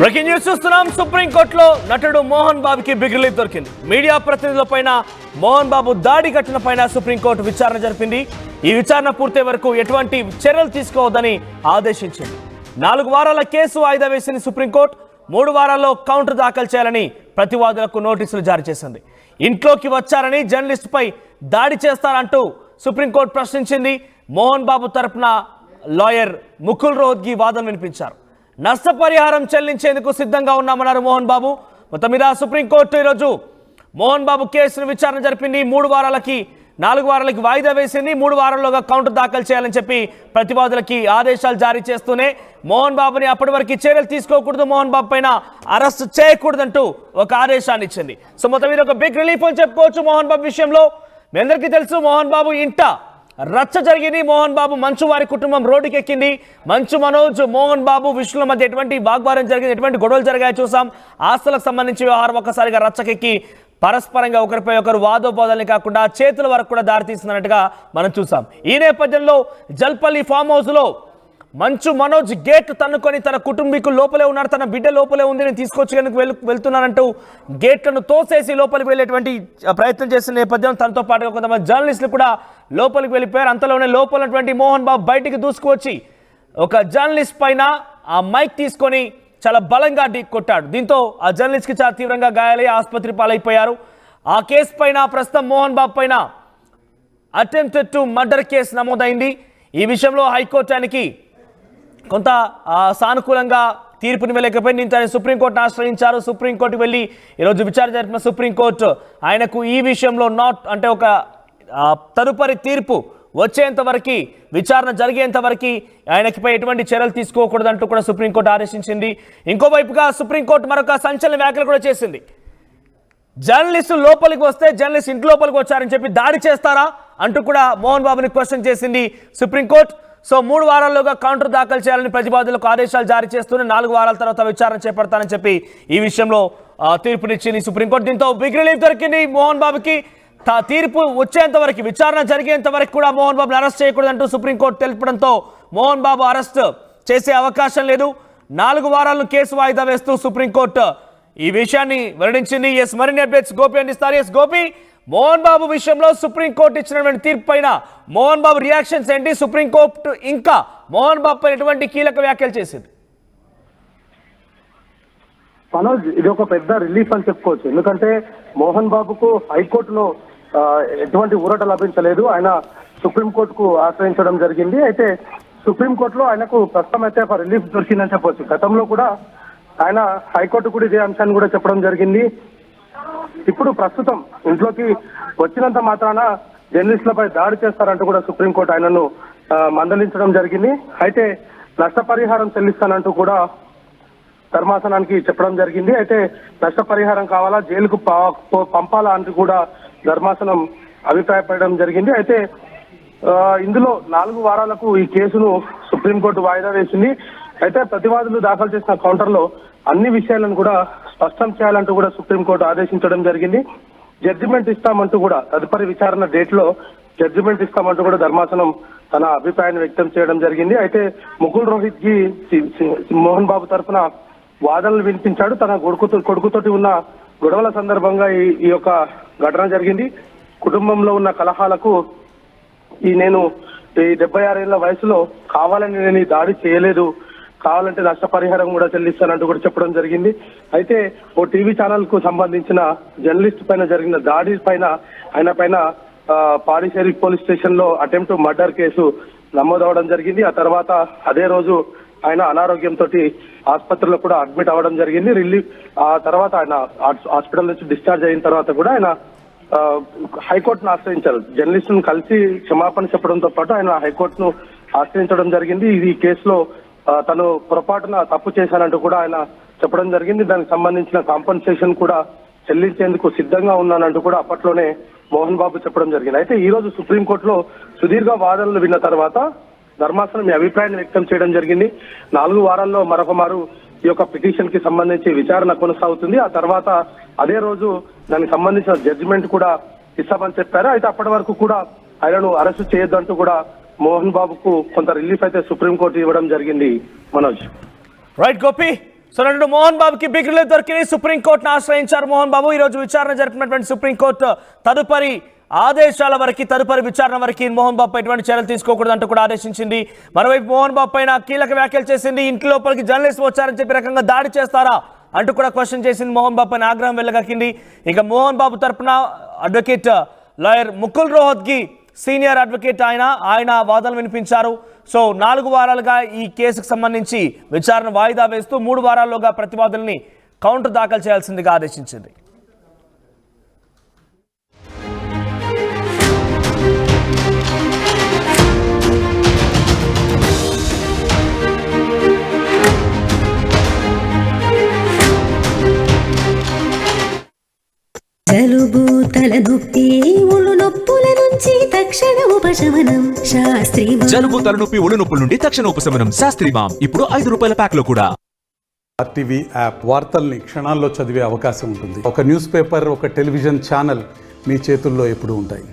Breaking news చూస్తున్నాం. సుప్రీంకోర్టులో నటుడు మోహన్ బాబుకి బిగ్ రిలీఫ్ దొరికింది. మీడియా ప్రతినిధులపైన మోహన్ బాబు దాడి ఘటన పైన సుప్రీంకోర్టు విచారణ జరిపింది. ఈ విచారణ పూర్తయ్యే వరకు ఎటువంటి చర్యలు తీసుకోవద్దని ఆదేశించింది. 4 వారాల కేసు వాయిదా వేసింది సుప్రీంకోర్టు. 3 వారాల్లో కౌంటర్ దాఖలు చేయాలని ప్రతివాదులకు నోటీసులు జారీ చేసింది. ఇంట్లోకి వచ్చారని జర్నలిస్టుపై దాడి చేస్తారంటూ సుప్రీంకోర్టు ప్రశ్నించింది. మోహన్ బాబు తరపున లాయర్ ముకుల్ రోహత్గి వాదన వినిపించారు. నష్టపరిహారం చెల్లించేందుకు సిద్ధంగా ఉన్నామన్నారు మోహన్ బాబు. మొత్తం మీద సుప్రీంకోర్టు ఈరోజు మోహన్ బాబు కేసును విచారణ జరిపింది. 4 వారాలకి వాయిదా వేసింది. 3 వారాల్లోగా కౌంటర్ దాఖలు చేయాలని చెప్పి ప్రతివాదులకి ఆదేశాలు జారీ చేస్తూనే మోహన్ బాబుని అప్పటి వరకు చర్యలు తీసుకోకూడదు, మోహన్ బాబు పైన అరెస్ట్ చేయకూడదంటూ ఒక ఆదేశాన్ని ఇచ్చింది. సో మొత్తం మీద ఒక బిగ్ రిలీఫ్ అని చెప్పుకోవచ్చు మోహన్ బాబు విషయంలో. మీ అందరికీ తెలుసు మోహన్ బాబు ఇంట రచ్చ జరిగింది. మోహన్ బాబు మంచు వారి కుటుంబం రోడ్డుకి ఎక్కింది. మంచు మనోజ్ మోహన్ బాబు విషయంలో మధ్య ఎటువంటి వాగ్వాదం జరిగింది, ఎటువంటి గొడవలు జరిగాయో చూసాం. ఆస్తులకు సంబంధించి వ్యవహారం ఒక్కసారిగా రచ్చకెక్కి పరస్పరంగా ఒకరిపై ఒకరు వాదోపాదాలని కాకుండా చేతుల వరకు కూడా దారితీస్తున్నట్టుగా మనం చూసాం. ఈ నేపథ్యంలో జల్పల్లి ఫామ్ హౌస్ లో మంచు మనోజ్ గేట్ తన్నుకొని తన కుటుంబీకులు లోపలే ఉన్నారు, తన బిడ్డ లోపలే ఉంది, నేను తీసుకొచ్చేందుకు వెళ్తున్నానంటూ గేట్లను తోసేసి లోపలికి వెళ్ళేటువంటి ప్రయత్నం చేసిన నేపథ్యం. తనతో పాటుగా కొంతమంది జర్నలిస్టులు కూడా లోపలికి వెళ్ళిపోయారు. అంతలోనే లోపలటువంటి మోహన్ బాబు బయటికి దూసుకువచ్చి ఒక జర్నలిస్ట్ పైన ఆ మైక్ తీసుకొని చాలా బలంగా కొట్టాడు. దీంతో ఆ జర్నలిస్ట్కి చాలా తీవ్రంగా గాయాలై ఆసుపత్రి పాలైపోయారు. ఆ కేసు పైన ప్రస్తుతం మోహన్ బాబు పైన అటెంప్టెడ్ టు మర్డర్ కేసు నమోదైంది. ఈ విషయంలో హైకోర్టానికి కొంత సానుకూలంగా తీర్పుని వెళ్ళకపోయింది. దీంతో సుప్రీంకోర్టును ఆశ్రయించారు. సుప్రీంకోర్టుకు వెళ్ళి ఈరోజు విచారణ జరిపిన సుప్రీంకోర్టు ఆయనకు ఈ విషయంలో ఒక తదుపరి తీర్పు వచ్చేంత వరకు, విచారణ జరిగేంత వరకు ఆయనకిపై ఎటువంటి చర్యలు తీసుకోకూడదంటూ కూడా సుప్రీంకోర్టు ఆదేశించింది. ఇంకోవైపుగా సుప్రీంకోర్టు మరొక సంచలన వ్యాఖ్యలు కూడా చేసింది. జర్నలిస్టు లోపలికి వస్తే జర్నలిస్ట్ ఇంటి లోపలికి వచ్చారని చెప్పి దాడి చేస్తారా అంటూ కూడా మోహన్ బాబుని క్వశ్చన్ చేసింది సుప్రీంకోర్టు. సో 3 వారాల్లోగా కౌంటర్ దాఖలు చేయాలని ప్రతివాదులకు ఆదేశాలు జారీ చేస్తూనే 4 వారాల తర్వాత విచారణ చేపడతానని చెప్పి ఈ విషయంలో తీర్పునిచ్చింది సుప్రీంకోర్టు. దీంతో బిగ్ రిలీఫ్ దొరికింది మోహన్ బాబుకి. తీర్పు వచ్చేంత వరకు, విచారణ జరిగేంత వరకు కూడా మోహన్ బాబుని arrest చేయకూడదంటూ supreme court తెలపడంతో Mohan Babu arrest చేసే అవకాశం లేదు. 4 వారాలను కేసు వాయిదా వేస్తూ సుప్రీంకోర్టు ఈ విషయాన్ని వెల్లడించింది. మరిన్ని అప్డేట్స్ గోపి అందిస్తారు. గోపి, మోహన్ బాబు విషయంలో సుప్రీంకోర్టు ఇచ్చినటువంటి తీర్పు పైన మోహన్ బాబు రియాక్షన్స్ ఏంటి? సుప్రీంకోర్టు ఇంకా మోహన్ బాబు పైన ఎటువంటి కీలక వ్యాఖ్యలు చేసింది? మనోజ్, ఇది ఒక పెద్ద రిలీఫ్ అని చెప్పుకోవచ్చు. ఎందుకంటే మోహన్ బాబుకు హైకోర్టులో ఎటువంటి ఊరట లభించలేదు. ఆయన సుప్రీంకోర్టుకు ఆశ్రయించడం జరిగింది. అయితే సుప్రీంకోర్టులో ఆయనకు ప్రస్తుతం అయితే ఒక రిలీఫ్ దొరికిందని చెప్పవచ్చు. గతంలో కూడా ఆయన హైకోర్టు కూడా ఇదే అంశాన్ని కూడా చెప్పడం జరిగింది. ఇప్పుడు ప్రస్తుతం ఇంట్లోకి వచ్చినంత మాత్రాన జర్నలిస్టులపై దాడి చేస్తారంటూ కూడా సుప్రీంకోర్టు ఆయనను మందలించడం జరిగింది. అయితే నష్టపరిహారం చెల్లిస్తానంటూ కూడా ధర్మాసనానికి చెప్పడం జరిగింది. అయితే నష్టపరిహారం కావాలా, జైలుకు పంపాలా అంటూ కూడా ధర్మాసనం అభిప్రాయపడడం జరిగింది. అయితే ఇందులో 4 వారాలకు ఈ కేసును సుప్రీంకోర్టు వాయిదా వేసింది. అయితే ప్రతివాదులు దాఖలు చేసిన కౌంటర్లో అన్ని విషయాలను కూడా స్పష్టం చేయాలంటూ కూడా సుప్రీంకోర్టు ఆదేశించడం జరిగింది. జడ్జిమెంట్ ఇస్తామంటూ కూడా తదుపరి విచారణ డేట్ లో జడ్జిమెంట్ ఇస్తామంటూ కూడా ధర్మాసనం తన అభిప్రాయాన్ని వ్యక్తం చేయడం జరిగింది. అయితే ముకుల్ రోహిత్కి మోహన్ బాబు తరఫున వాదనలు వినిపించాడు. తన కొడుకుతోటి ఉన్న గొడవల సందర్భంగా ఈ యొక్క ఘటన జరిగింది. కుటుంబంలో ఉన్న కలహాలకు నేను ఈ 76 ఏళ్ల వయసులో కావాలని నేను ఈ దాడి చేయలేదు, కావాలంటే నష్టపరిహారం కూడా చెల్లిస్తానంటూ కూడా చెప్పడం జరిగింది. అయితే ఓ టీవీ ఛానల్ కు సంబంధించిన జర్నలిస్ట్ పైన జరిగిన దాడి పైన ఆయన పైన పాడిచేరి పోలీస్ స్టేషన్ లో అటెంప్ట్ మర్డర్ కేసు నమోదవడం జరిగింది. ఆ తర్వాత అదే రోజు ఆయన అనారోగ్యంతో ఆసుపత్రిలో కూడా అడ్మిట్ అవ్వడం జరిగింది. ఆ తర్వాత ఆయన హాస్పిటల్ నుంచి డిశ్చార్జ్ అయిన తర్వాత కూడా ఆయన హైకోర్టును ఆశ్రయించారు. జర్నలిస్టును కలిసి క్షమాపణ చెప్పడంతో పాటు ఆయన హైకోర్టును ఆశ్రయించడం జరిగింది. ఈ కేసులో తను పొరపాటున తప్పు చేశానంటూ కూడా ఆయన చెప్పడం జరిగింది. దానికి సంబంధించిన కాంపన్సేషన్ కూడా చెల్లించేందుకు సిద్ధంగా ఉన్నానంటూ కూడా అప్పట్లోనే మోహన్ బాబు చెప్పడం జరిగింది. అయితే ఈ రోజు సుప్రీంకోర్టులో సుదీర్ఘ వాదనలు విన్న తర్వాత ధర్మాసనం ఈ అభిప్రాయాన్ని వ్యక్తం చేయడం జరిగింది. 4 వారాల్లో మరొకమారు ఈ యొక్క పిటిషన్ కి సంబంధించి విచారణ కొనసాగుతుంది. ఆ తర్వాత అదే రోజు దానికి సంబంధించిన జడ్జిమెంట్ కూడా ఇస్తామని చెప్పారు. అయితే అప్పటి వరకు కూడా ఆయనను అరెస్టు చేయొద్దంటూ కూడా మోహన్ బాబుకు కొంత రిలీఫ్ అయితే సుప్రీంకోర్టు ఇవ్వడం జరిగింది. మనోజ్, రైట్ గోపి. సో నటుడు మోహన్ బాబుకి బిగ్ రిలీఫ్ దొరికింది. సుప్రీంకోర్టును ఆశ్రయించారు మోహన్ బాబు. ఈ రోజు విచారణ జరిపినటువంటి సుప్రీంకోర్టు తదుపరి ఆదేశాల వరకు, తదుపరి విచారణ వరకు మోహన్ బాబు ఎటువంటి చర్యలు తీసుకోకూడదంటూ కూడా ఆదేశించింది. మరోవైపు మోహన్ బాబు పైన కీలక వ్యాఖ్యలు చేసింది. ఇంటి లోపలికి జర్నలిస్ట్ వచ్చారని చెప్పి రకంగా దాడి చేస్తారా అంటూ కూడా క్వశ్చన్ చేసింది. మోహన్ బాబు పైన ఆగ్రహం వెళ్ళగక్కింది. ఇక మోహన్ బాబు తరపున advocate lawyer Mukul Rohatgi senior advocate ఆయన వాదనలు వినిపించారు. సో 4 వారాలుగా ఈ కేసుకు సంబంధించి విచారణ వాయిదా వేస్తూ 3 వారాల్లోగా ప్రతివాదుల్ని కౌంటర్ దాఖలు చేయాల్సిందిగా ఆదేశించింది. జలుబు తలనొప్పి ఒళ్ళు నొప్పుల నుంచి తక్షణ ఉపశమనం శాస్త్రీమాం. జలుబు తలనొప్పి ఒళ్ళు నొప్పుల నుండి తక్షణ ఉపశమనం శాస్త్రీమాం. ఇప్పుడు ₹5 ప్యాక్ లో కూడా. RTV యాప్ వార్తల్ని క్షణాల్లో చదివే అవకాశం ఉంటుంది. ఒక న్యూస్ పేపర్, ఒక టెలివిజన్ ఛానల్ మీ చేతుల్లో ఎప్పుడూ ఉంటాయి.